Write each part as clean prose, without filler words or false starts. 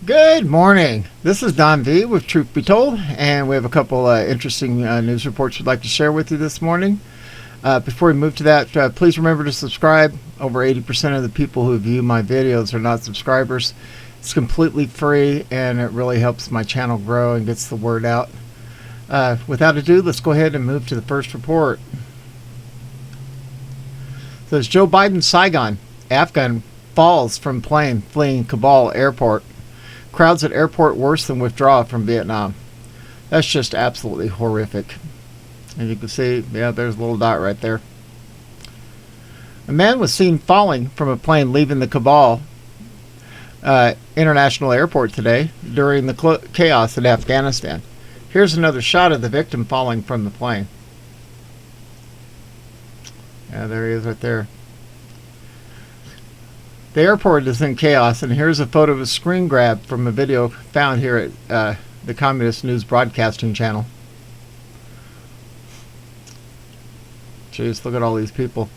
Good morning. This is Don V with Truth Be Told, and we have a couple interesting news reports we'd like to share with you this morning. Before we move to that, please remember to subscribe. Over 80% of the people who view my videos are not subscribers. It's completely free, and it really helps my channel grow and gets the word out. Without ado, let's go ahead and move to the first report. So it's Joe Biden's SAIGON, Afghan, falls from plane fleeing Kabul Airport. Crowds at airport worse than withdrawal from Vietnam. That's just absolutely horrific. As you can see, yeah, there's a little dot right there. A man was seen falling from a plane leaving the Kabul International Airport today during the chaos in Afghanistan. Here's another shot of the victim falling from the plane. Yeah, there he is right there. The airport is in chaos, and here's a photo of a screen grab from a video found here at the Communist News Broadcasting Channel. Jeez, look at all these people.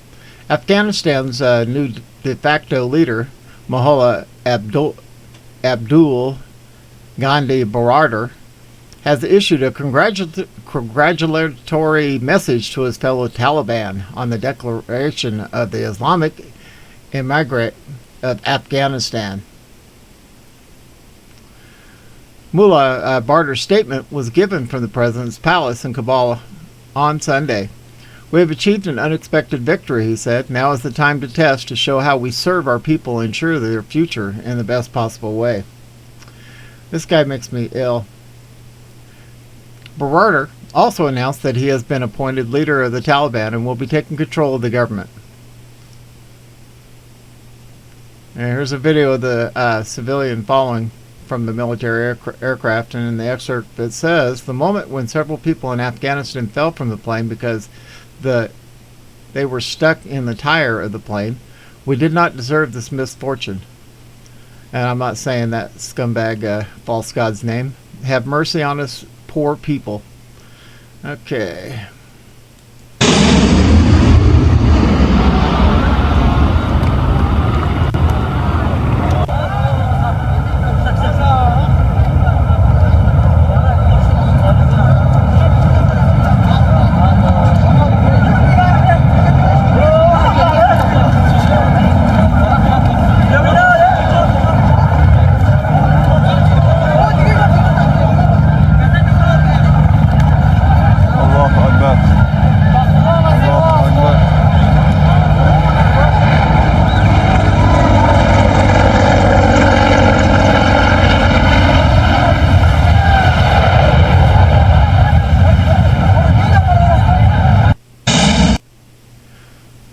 Afghanistan's new de facto leader, Mullah Abdul Gandhi Baradar, has issued a congratulatory message to his fellow Taliban on the declaration of the Islamic Emirate of Afghanistan. Mullah Baradar's statement was given from the president's palace in Kabul on Sunday. "We have achieved an unexpected victory," he said. "Now is the time to test, to show how we serve our people and ensure their future in the best possible way." This guy makes me ill. Baradar also announced that he has been appointed leader of the Taliban and will be taking control of the government. And here's a video of the civilian falling from the military aircraft, and in the excerpt it says, "The moment when several people in Afghanistan fell from the plane because they were stuck in the tire of the plane, we did not deserve this misfortune." And I'm not saying that scumbag false god's name. Have mercy on us poor people. Okay.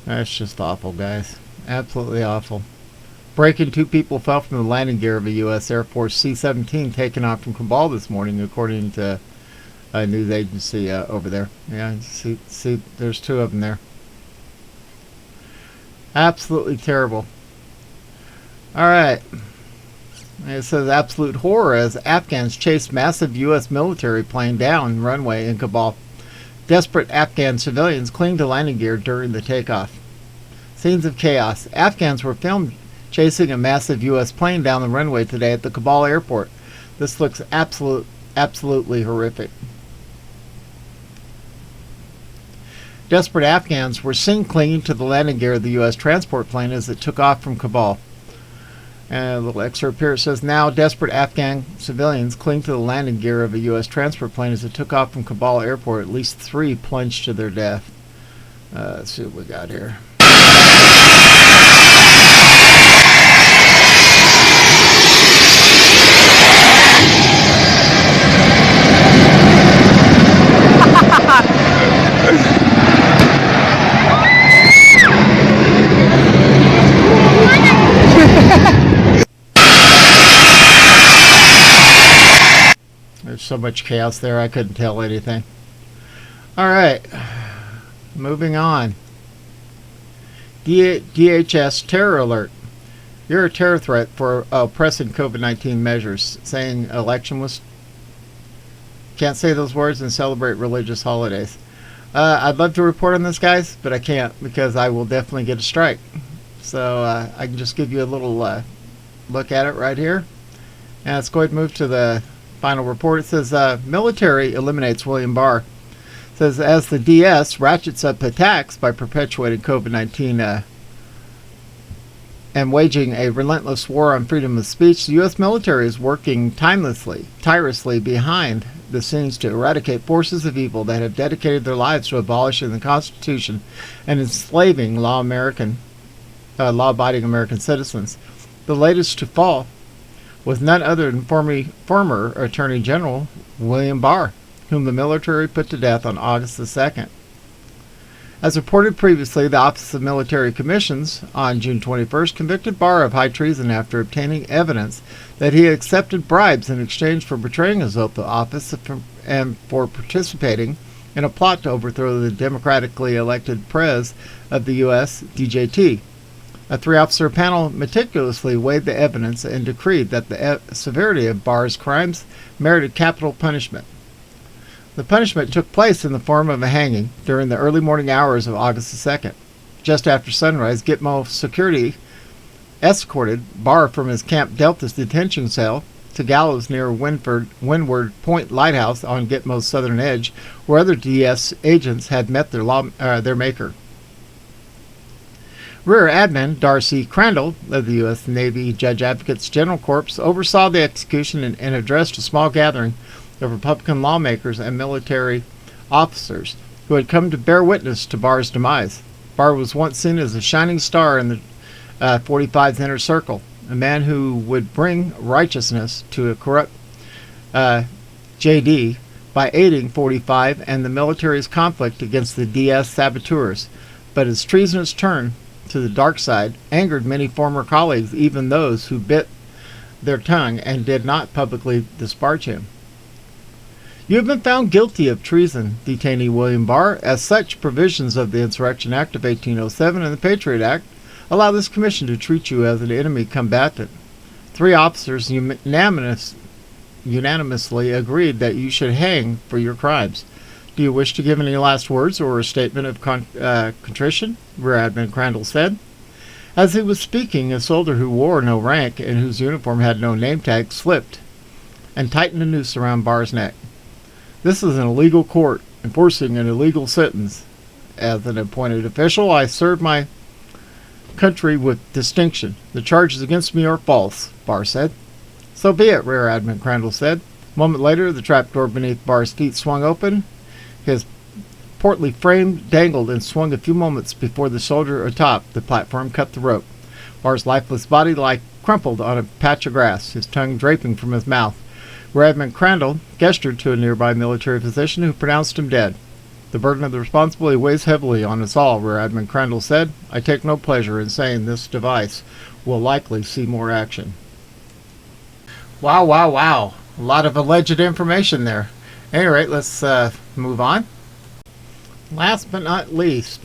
That's just awful, guys. Absolutely awful. Breaking, 2 people fell from the landing gear of a U.S. Air Force C-17 taken off from Kabul this morning, according to a news agency over there. Yeah, see, there's 2 of them there. Absolutely terrible. All right. It says absolute horror as Afghans chased massive U.S. military plane down runway in Kabul. Desperate Afghan civilians cling to landing gear during the takeoff. Scenes of chaos. Afghans were filmed chasing a massive U.S. plane down the runway today at the Kabul airport. This looks absolutely horrific. Desperate Afghans were seen clinging to the landing gear of the U.S. transport plane as it took off from Kabul. And a little excerpt here says, "Now desperate Afghan civilians cling to the landing gear of a U.S. transport plane as it took off from Kabul airport. At least 3 plunged to their death." Let's see what we got here. There's so much chaos there, I couldn't tell anything. All right, moving on. DHS Terror Alert. You're a terror threat for oppressing COVID-19 measures. Saying election was... Can't say those words and celebrate religious holidays. I'd love to report on this, guys, but I can't because I will definitely get a strike. So I can just give you a little look at it right here. And let's go ahead and move to the final report. It says military eliminates William Barr. It says as the DS ratchets up attacks by perpetuating COVID-19 and waging a relentless war on freedom of speech, the U.S. military is working tirelessly behind the scenes to eradicate forces of evil that have dedicated their lives to abolishing the Constitution and enslaving law-abiding American citizens. The latest to fall was none other than former Attorney General William Barr, whom the military put to death on August the 2nd. As reported previously, the Office of Military Commissions on June 21st convicted Barr of high treason after obtaining evidence that he accepted bribes in exchange for betraying his oath of office and for participating in a plot to overthrow the democratically elected Prez of the U.S., DJT. A three-officer panel meticulously weighed the evidence and decreed that the severity of Barr's crimes merited capital punishment. The punishment took place in the form of a hanging during the early morning hours of August the 2nd. Just after sunrise, Gitmo security escorted Barr from his Camp Delta's detention cell to gallows near Windward Point Lighthouse on Gitmo's southern edge, where other DS agents had met their maker. Rear Admin Darcy Crandall of the U.S. Navy Judge Advocates General Corps oversaw the execution and addressed a small gathering of Republican lawmakers and military officers who had come to bear witness to Barr's demise. Barr was once seen as a shining star in the 45's inner circle, a man who would bring righteousness to a corrupt JD by aiding 45 and the military's conflict against the DS saboteurs. But his treasonous turn to the dark side angered many former colleagues, even those who bit their tongue and did not publicly disparage him. You have been found guilty of treason, detainee William Barr. As such, provisions of the Insurrection Act of 1807 and the Patriot Act allow this commission to treat you as an enemy combatant. 3 officers unanimously agreed that you should hang for your crimes. Do you wish to give any last words or a statement of contrition? Rear Admiral Crandall said. As he was speaking, a soldier who wore no rank and whose uniform had no name tag slipped and tightened a noose around Barr's neck. This is an illegal court, enforcing an illegal sentence. As an appointed official, I serve my country with distinction. The charges against me are false, Barr said. So be it, Rear Admiral Crandall said. A moment later, the trapdoor beneath Barr's feet swung open. His portly frame dangled and swung a few moments before the soldier atop the platform cut the rope. Barr's lifeless body lay crumpled on a patch of grass, his tongue draping from his mouth. Rear Admiral Crandall gestured to a nearby military physician who pronounced him dead. The burden of the responsibility weighs heavily on us all, Rear Admiral Crandall said. I take no pleasure in saying this device will likely see more action. Wow, wow, wow. A lot of alleged information there. At any rate, let's move on. Last but not least,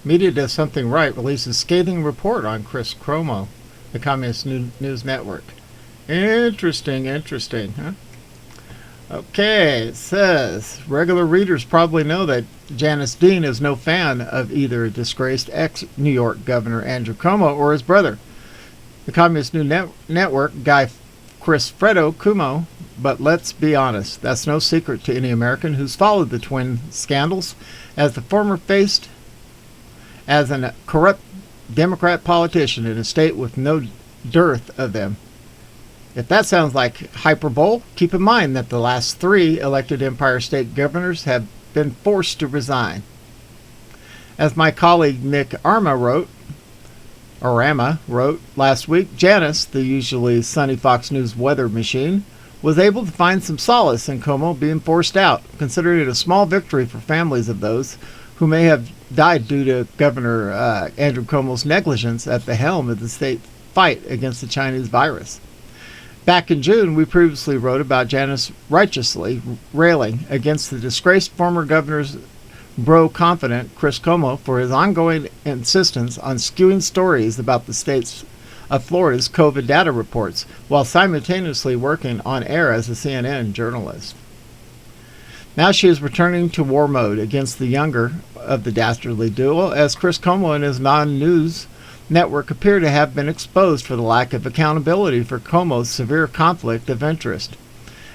Media Does Something Right releases scathing report on Chris Cuomo, the Communist News Network. Interesting, huh? Okay, it says, regular readers probably know that Janice Dean is no fan of either disgraced ex-New York Governor Andrew Cuomo or his brother, the Communist News Network guy Chris Fredo Cuomo. But let's be honest, that's no secret to any American who's followed the twin scandals, as the former faced as a corrupt Democrat politician in a state with no dearth of them. If that sounds like hyperbole, keep in mind that the last 3 elected Empire State governors have been forced to resign. As my colleague Nick Arma wrote last week, Janice, the usually sunny Fox News weather machine, was able to find some solace in Cuomo being forced out, considering it a small victory for families of those who may have died due to Governor Andrew Cuomo's negligence at the helm of the state fight against the Chinese virus. Back in June, we previously wrote about Janice righteously railing against the disgraced former governor's bro-confidant Chris Cuomo for his ongoing insistence on skewing stories about the state's of Florida's COVID data reports, while simultaneously working on air as a CNN journalist. Now she is returning to war mode against the younger of the dastardly duo, as Chris Cuomo and his non-news network appear to have been exposed for the lack of accountability for Cuomo's severe conflict of interest.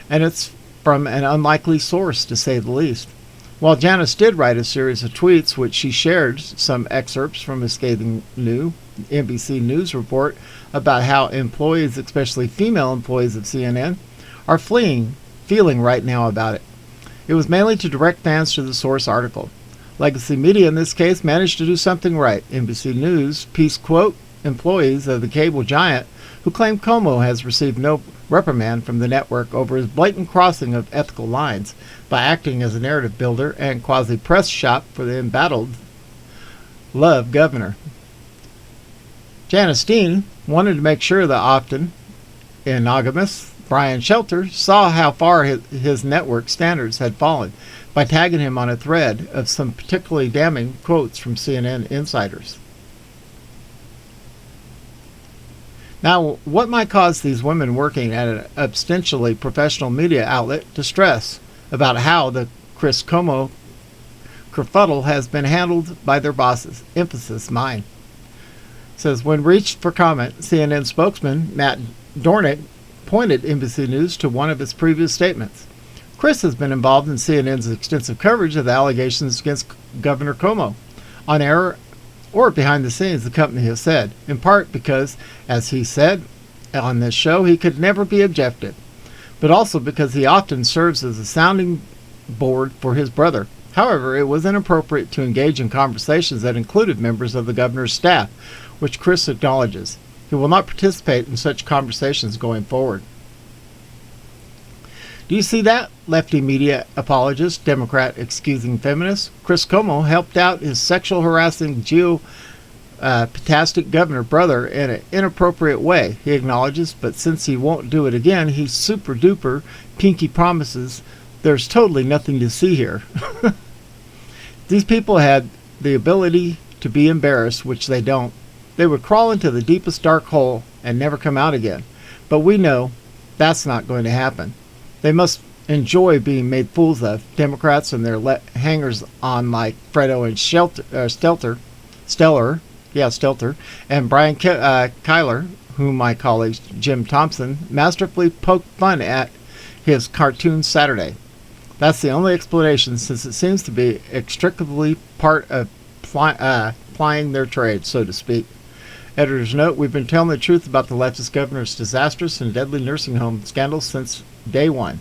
And it's from an unlikely source, to say the least. While Janice did write a series of tweets, which she shared some excerpts from a scathing new NBC News report about how employees, especially female employees of CNN, are feeling right now about it. It was mainly to direct fans to the source article. Legacy Media in this case managed to do something right. NBC News piece quote employees of the cable giant who claim Cuomo has received no reprimand from the network over his blatant crossing of ethical lines by acting as a narrative builder and quasi-press shop for the embattled Love governor. Janice Dean wanted to make sure that often monogamous Brian Shelter saw how far his network standards had fallen by tagging him on a thread of some particularly damning quotes from CNN insiders. Now, what might cause these women working at an ostensibly professional media outlet to stress about how the Chris Cuomo kerfuddle has been handled by their bosses? Emphasis, mine. Says, when reached for comment, CNN spokesman Matt Dornick pointed NBC News to one of its previous statements. Chris has been involved in CNN's extensive coverage of the allegations against Governor Cuomo, on air or behind the scenes, the company has said, in part because, as he said on this show, he could never be objective, but also because he often serves as a sounding board for his brother. However, it was inappropriate to engage in conversations that included members of the governor's staff, which Chris acknowledges. He will not participate in such conversations going forward. Do you see that, lefty media apologist, Democrat excusing feminists? Chris Cuomo helped out his sexual harassing geopatastic governor brother in an inappropriate way, he acknowledges, but since he won't do it again, he super duper pinky promises there's totally nothing to see here. These people had the ability to be embarrassed, which they don't. They would crawl into the deepest dark hole and never come out again. But we know that's not going to happen. They must enjoy being made fools of, Democrats and their hangers-on like Fredo and Stelter, and Brian Kyler, whom my colleague Jim Thompson masterfully poked fun at his cartoon Saturday. That's the only explanation, since it seems to be inextricably part of plying their trade, so to speak. Editor's note, we've been telling the truth about the leftist governor's disastrous and deadly nursing home scandal since day one.